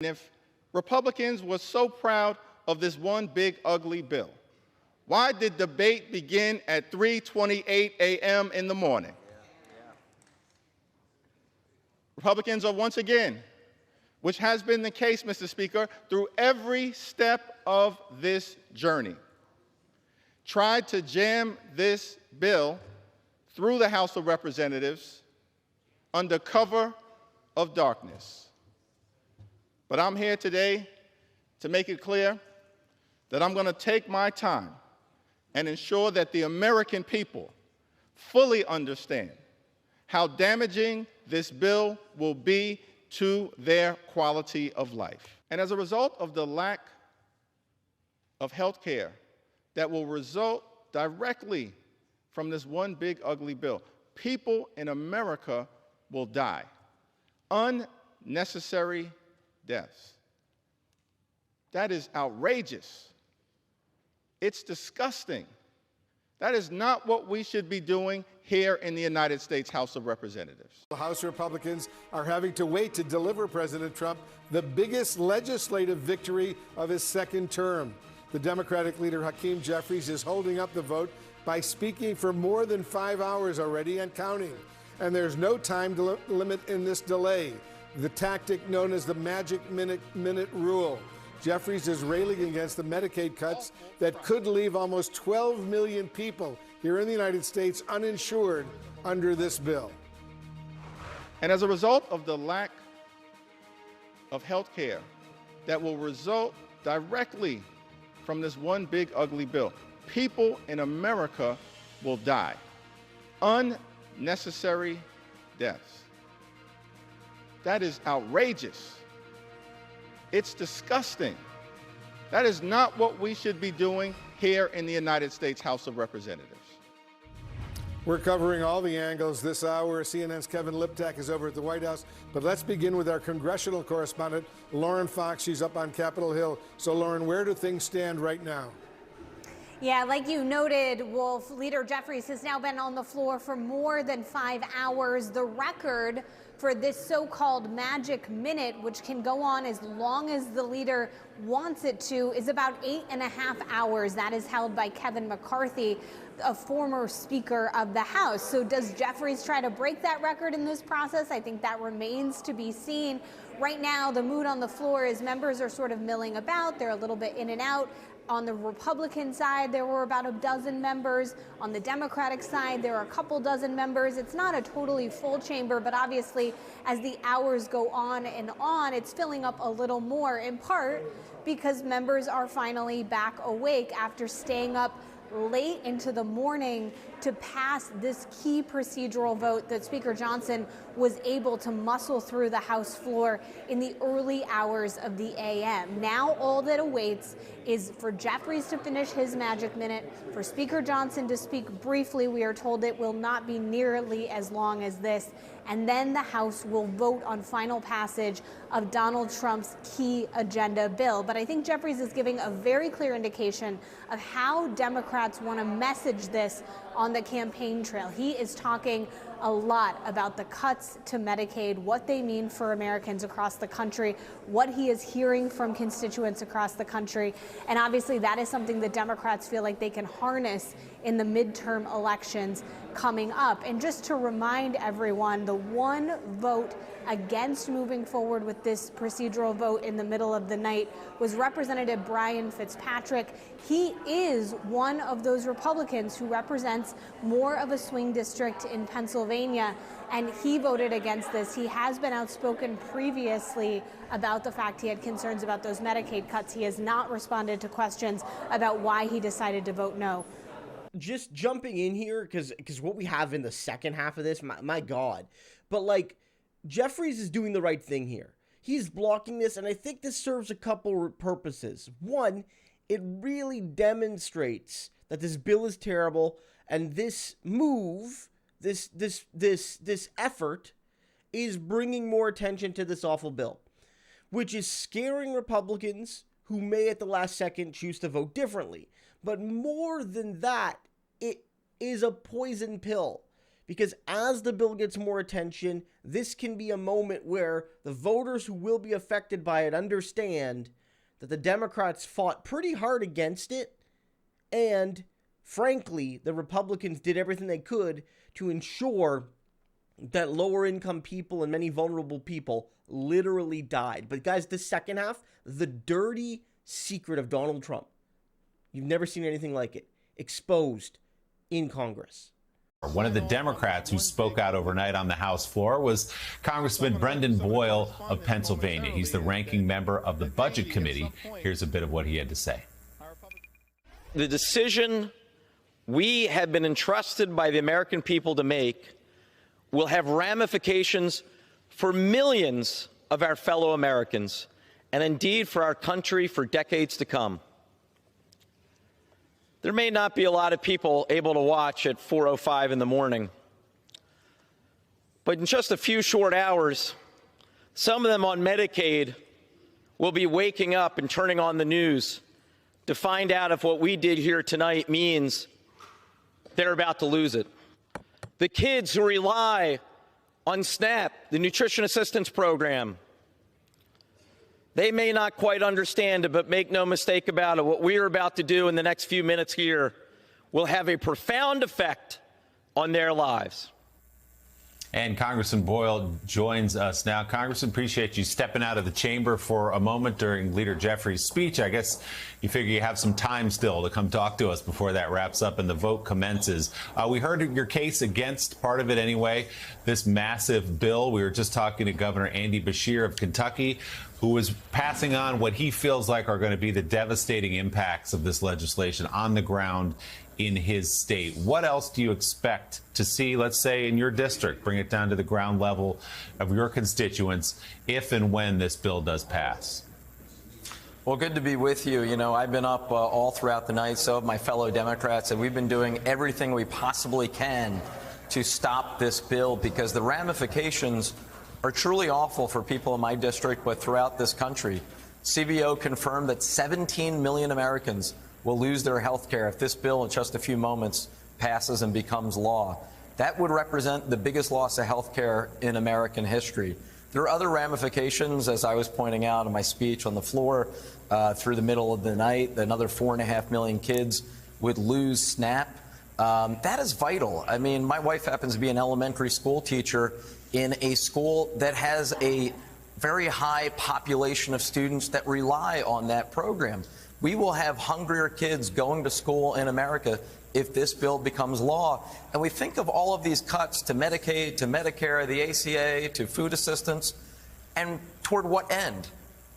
If Republicans were so proud of this one big ugly bill, why did debate begin at 3:28 a.m. in the morning? Republicans are once again, which has been the case, Mr. Speaker, through every step of this journey, tried to jam this bill through the House of Representatives under cover of darkness. But I'm here today to make it clear that I'm going to take my time and ensure that the American people fully understand how damaging this bill will be to their quality of life. And as a result of the lack of health care that will result directly from this one big ugly bill, people in America will die. Unnecessary deaths. That is outrageous. It's disgusting. That is not what we should be doing here in the United States House of Representatives. House Republicans are having to wait to deliver President Trump the biggest legislative victory of his second term. The Democratic leader Hakeem Jeffries is holding up the vote by speaking for more than 5 hours already and counting. And there's no time limit in this delay, the tactic known as the magic minute rule. Jeffries is railing against the Medicaid cuts that could leave almost 12 million people here in the United States uninsured under this bill. And as a result of the lack of health care that will result directly from this one big ugly bill, people in America will die. Unnecessary deaths. That is outrageous. It's disgusting. That is not what we should be doing here in the United States House of Representatives. We're covering all the angles this hour. CNN's Kevin Liptak is over at the White House. But let's begin with our congressional correspondent, Lauren Fox. She's up on Capitol Hill. So, Lauren, where do things stand right now? Yeah, like you noted, Wolf, Leader Jeffries has now been on the floor for more than 5 hours. The record for this so-called magic minute, which can go on as long as the leader wants it to, is about 8.5 hours. That is held by Kevin McCarthy, a former Speaker of the House. So does Jeffries try to break that record in this process? I think that remains to be seen. Right now, the mood on the floor is members are sort of milling about. They're a little bit in and out. On the Republican side, there were about a dozen members. On the Democratic side, there are a couple dozen members. It's not a totally full chamber, but obviously, as the hours go on, it's filling up a little more, in part because members are finally back awake after staying up late into the morning to pass this key procedural vote that Speaker Johnson was able to muscle through the House floor in the early hours of the a.m. Now all that awaits is for Jeffries to finish his magic minute, for Speaker Johnson to speak briefly. We are told it will not be nearly as long as this, and then the House will vote on final passage of Donald Trump's key agenda bill. But I think Jeffries is giving a very clear indication of how Democrats want to message this on the campaign trail. He is talking a lot about the cuts to Medicaid, what they mean for Americans across the country, what he is hearing from constituents across the country. And obviously that is something that Democrats feel like they can harness in the midterm elections coming up. And just to remind everyone, the one vote against moving forward with this procedural vote in the middle of the night was Representative Brian Fitzpatrick. He is one of those Republicans who represents more of a swing district in Pennsylvania, and he voted against this. He has been outspoken previously about the fact he had concerns about those Medicaid cuts. He has not responded to questions about why he decided to vote no. Just jumping in here, because what we have in the second half of this, my God. But, like, Jeffries is doing the right thing here. He's blocking this, and I think this serves a couple purposes. One, it really demonstrates that this bill is terrible, and this move, this effort, is bringing more attention to this awful bill, which is scaring Republicans who may at the last second choose to vote differently. But more than that, it is a poison pill, Because as the bill gets more attention, this can be a moment where the voters who will be affected by it understand that the Democrats fought pretty hard against it, and frankly, the Republicans did everything they could to ensure that lower income people and many vulnerable people literally died. But guys, the second half, the dirty secret of Donald Trump. You've never seen anything like it. Exposed in Congress. One of the Democrats who spoke out overnight on the House floor was Congressman Brendan Boyle of Pennsylvania. He's the ranking member of the Budget Committee. Here's a bit of what he had to say. The decision we have been entrusted by the American people to make will have ramifications for millions of our fellow Americans, and indeed for our country for decades to come. There may not be a lot of people able to watch at 4:05 in the morning, but in just a few short hours, some of them on Medicaid will be waking up and turning on the news to find out if what we did here tonight means they're about to lose it. The kids who rely on SNAP, the Nutrition Assistance Program, they may not quite understand it, but make no mistake about it, what we are about to do in the next few minutes here will have a profound effect on their lives. And Congressman Boyle joins us now. Congressman, appreciate you stepping out of the chamber for a moment during Leader Jeffries' speech. I guess you figure you have some time still to come talk to us before that wraps up and the vote commences. We heard your case against, part of it anyway, this massive bill. We were just talking to Governor Andy Beshear of Kentucky, who is passing on what he feels like are going to be the devastating impacts of this legislation on the ground in his state. What else do you expect to see, let's say, in your district, bring it down to the ground level of your constituents, if and when this bill does pass? Well, good to be with you. You know, I've been up all throughout the night, so have my fellow Democrats, and we've been doing everything we possibly can to stop this bill because the ramifications are truly awful for people in my district, but throughout this country. CBO confirmed that 17 million Americans will lose their health care if this bill in just a few moments passes and becomes law. That would represent the biggest loss of health care in American history. There are other ramifications, as I was pointing out in my speech on the floor through the middle of the night. Another 4.5 million kids would lose SNAP. That is vital. I mean, my wife happens to be an elementary school teacher in a school that has a very high population of students that rely on that program. We will have hungrier kids going to school in America if this bill becomes law. And we think of all of these cuts to Medicaid, to Medicare, the ACA, to food assistance, and toward what end?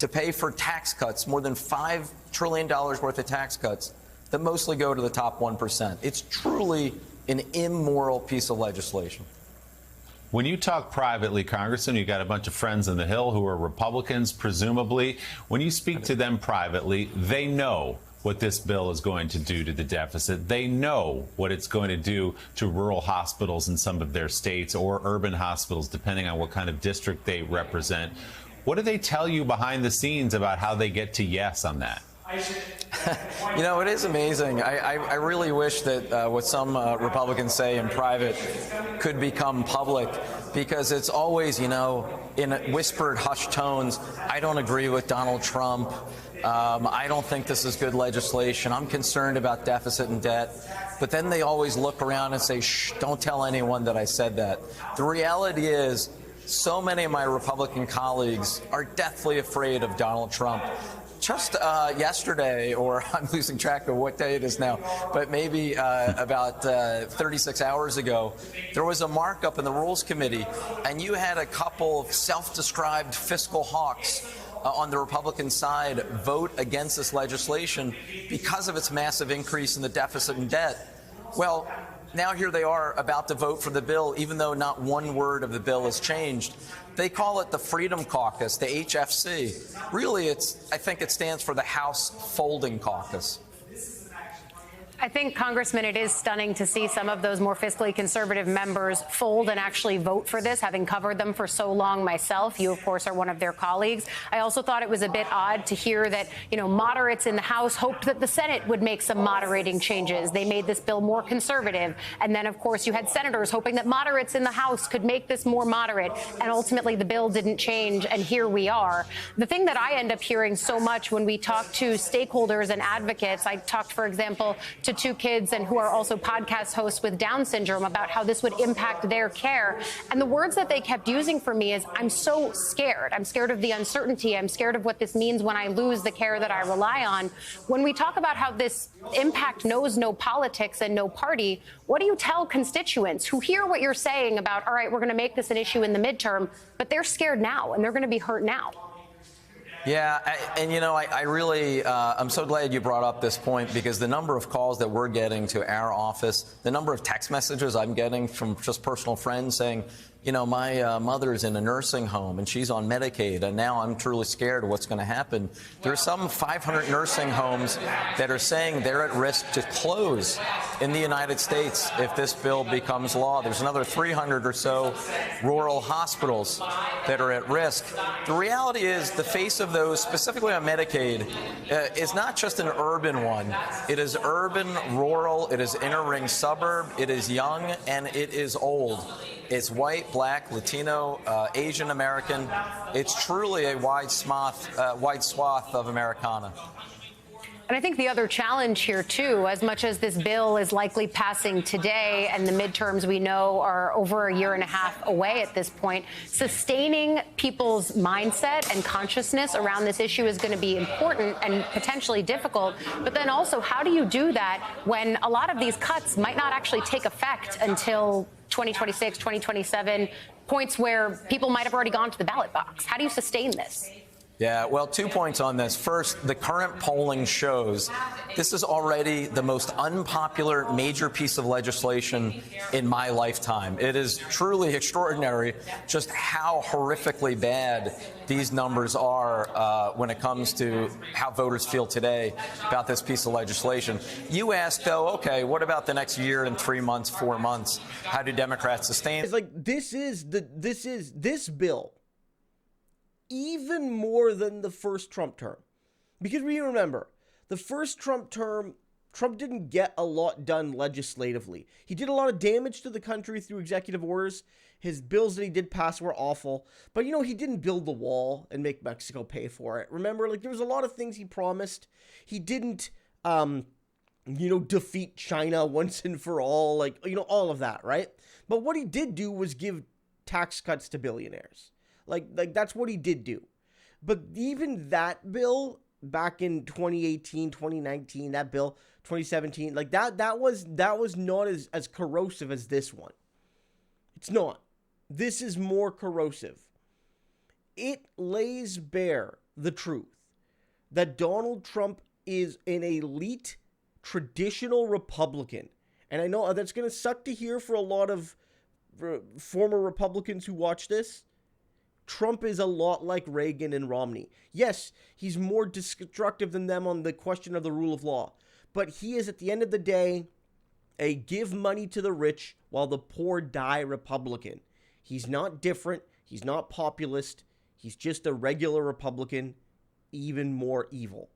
To pay for tax cuts, more than $5 trillion worth of tax cuts that mostly go to the top 1%. It's truly an immoral piece of legislation. When you talk privately, Congressman, you got a bunch of friends on the Hill who are Republicans, presumably. When you speak to them privately, they know what this bill is going to do to the deficit. They know what it's going to do to rural hospitals in some of their states or urban hospitals, depending on what kind of district they represent. What do they tell you behind the scenes about how they get to yes on that? You know, it is amazing. I really wish that what some Republicans say in private could become public, because it's always, you know, in whispered, hushed tones, I don't agree with Donald Trump. I don't think this is good legislation. I'm concerned about deficit and debt. But then they always look around and say, shh, don't tell anyone that I said that. The reality is, so many of my Republican colleagues are deathly afraid of Donald Trump. Just yesterday, or I'm losing track of what day it is now, but maybe about 36 hours ago, there was a markup in the Rules Committee, and you had a couple of self-described fiscal hawks on the Republican side vote against this legislation because of its massive increase in the deficit and debt. Well, now here they are about to vote for the bill, even though not one word of the bill has changed. They call it the Freedom Caucus, the HFC. Really, I think it stands for the House Folding Caucus. I think, Congressman, it is stunning to see some of those more fiscally conservative members fold and actually vote for this, having covered them for so long myself. You, of course, are one of their colleagues. I also thought it was a bit odd to hear that, moderates in the House hoped that the Senate would make some moderating changes. They made this bill more conservative. And then, of course, you had senators hoping that moderates in the House could make this more moderate. And ultimately, the bill didn't change. And here we are. The thing that I end up hearing so much when we talk to stakeholders and advocates, I talked, for example, to two kids and who are also podcast hosts with Down syndrome about how this would impact their care. And the words that they kept using for me is, I'm so scared. I'm scared of the uncertainty. I'm scared of what this means when I lose the care that I rely on. When we talk about how this impact knows no politics and no party, what do you tell constituents who hear what you're saying about, all right, we're going to make this an issue in the midterm, but they're scared now and they're going to be hurt now? Yeah, I really, I'm so glad you brought up this point, because the number of calls that we're getting to our office, the number of text messages I'm getting from just personal friends saying, my mother's in a nursing home and she's on Medicaid, and now I'm truly scared of what's going to happen. There are some 500 nursing homes that are saying they're at risk to close in the United States if this bill becomes law. There's another 300 or so rural hospitals that are at risk. The reality is the face of those, specifically on Medicaid, is not just an urban one. It is urban, rural, it is inner ring suburb, it is young, and it is old. It's white, black, Latino, Asian American. It's truly a wide swath of Americana. And I think the other challenge here, too, as much as this bill is likely passing today and the midterms we know are over a year and a half away at this point, sustaining people's mindset and consciousness around this issue is going to be important and potentially difficult. But then also, how do you do that when a lot of these cuts might not actually take effect until 2026, 2027, points where people might have already gone to the ballot box? How do you sustain this? Yeah, well, 2 points on this. First, the current polling shows this is already the most unpopular major piece of legislation in my lifetime. It is truly extraordinary just how horrifically bad these numbers are when it comes to how voters feel today about this piece of legislation. You asked, though, okay, what about the next year and 3 months, 4 months? How do Democrats sustain? It's like this bill, even more than the first Trump term. Because we remember, the first Trump term, Trump didn't get a lot done legislatively. He did a lot of damage to the country through executive orders. His bills that he did pass were awful. But, he didn't build the wall and make Mexico pay for it. Remember, there was a lot of things he promised. He didn't, defeat China once and for all. All of that, right? But what he did do was give tax cuts to billionaires. Like that's what he did do. But even that bill back in 2018, 2019, that bill, 2017, that was not as corrosive as this one. It's not. This is more corrosive. It lays bare the truth that Donald Trump is an elite, traditional Republican. And I know that's going to suck to hear for a lot of former Republicans who watch this. Trump is a lot like Reagan and Romney. Yes, he's more destructive than them on the question of the rule of law. But he is, at the end of the day, a give money to the rich while the poor die Republican. He's not different. He's not populist. He's just a regular Republican, even more evil.